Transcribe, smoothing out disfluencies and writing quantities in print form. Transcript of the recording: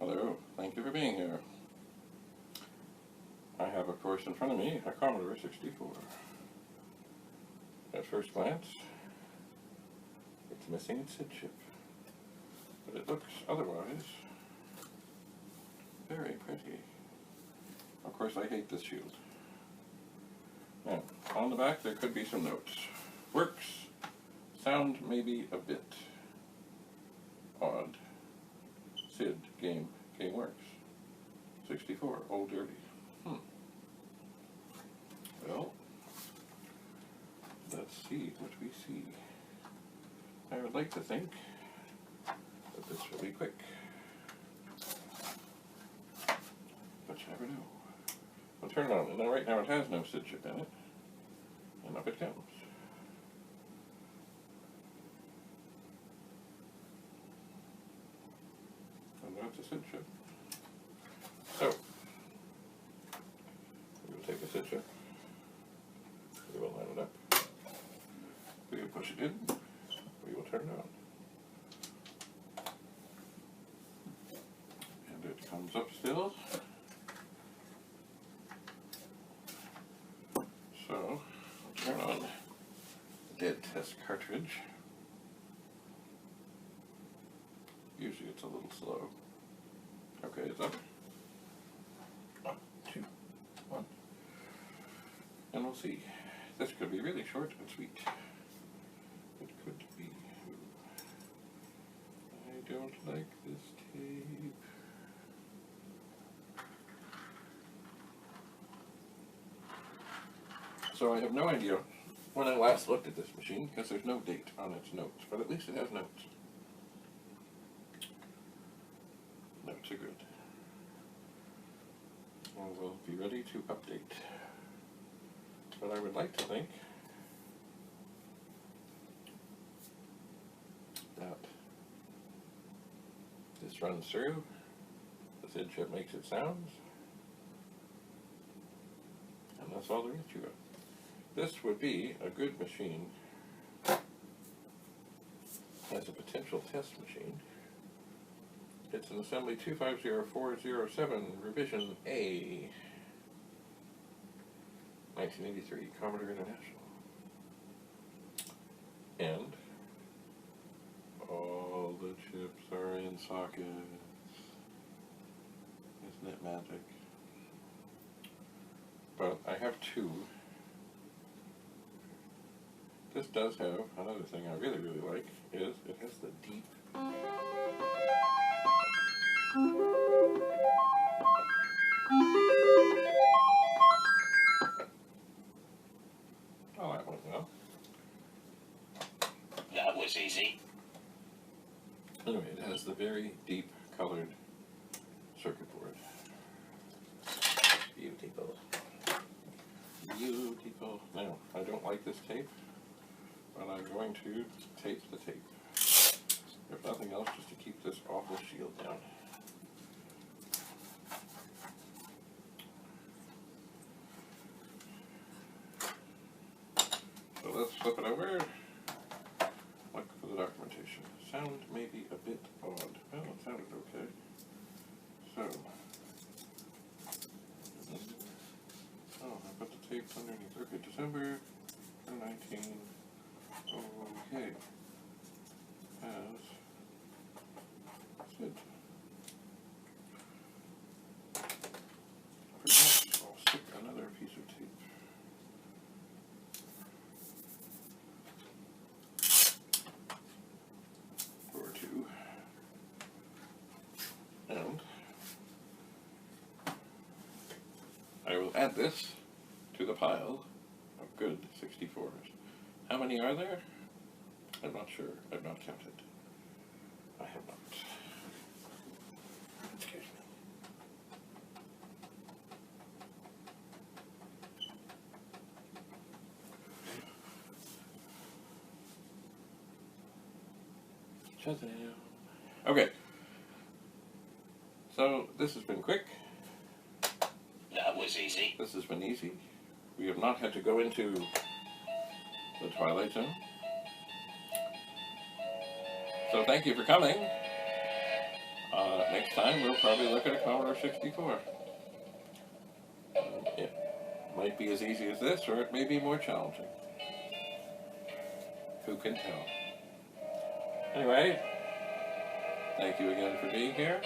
Hello, thank you for being here. I have, of course, in front of me a Commodore 64. At first glance, it's missing its SID chip, but it looks otherwise very pretty. Of course, I hate this shield. Now, on the back there could be some notes. Works. Sound maybe a bit odd. SID, game works. 64, old dirty. Well, let's see what we see. I would like to think that this will be quick, but you never know. I'll turn it on, and now right now it has no SID chip in it, and up it comes. And that's a SID chip. So, we will take a SID chip, we will line it up, we will push it in, we will turn it on. And it comes up still. So, I'll turn on the dead test cartridge. Usually it's a little slow. Okay, it's up. 1, 2, 1. And we'll see. This could be really short and sweet. It could be. I don't like this tape. So I have no idea when I last looked at this machine, because there's no date on its notes, but at least it has notes. Notes are good. And we'll be ready to update. But I would like to think that this runs through, the SID chip makes its sounds, and that's all there is to it. This would be a good machine as a potential test machine. It's an assembly 250407, revision A, 1983, Commodore International. And all the chips are in sockets. Isn't it magic? But I have two. This does have, another thing I really like, is it has the deep oh, that went well. That was easy. Anyway, it has the very deep colored circuit board. Beautiful. Beautiful. Now, I don't like this tape, but I'm going to tape the tape. If nothing else, just to keep this awful shield down. So let's flip it over. Look for the documentation. Sound may be a bit odd. Well, it sounded okay. So, oh, I put the tape underneath. Okay, December 2019. Okay. As SID. Perhaps I'll stick another piece of tape. Or two. And I will add this to the pile of good 64s. How many are there? I'm not sure. I've not counted. I have not. Excuse me. Shazam. Okay. So this has been quick. That was easy. This has been easy. We have not had to go into the Twilight Zone. So thank you for coming. Next time we'll probably look at a Commodore 64. It might be as easy as this, or it may be more challenging. Who can tell? Anyway, thank you again for being here.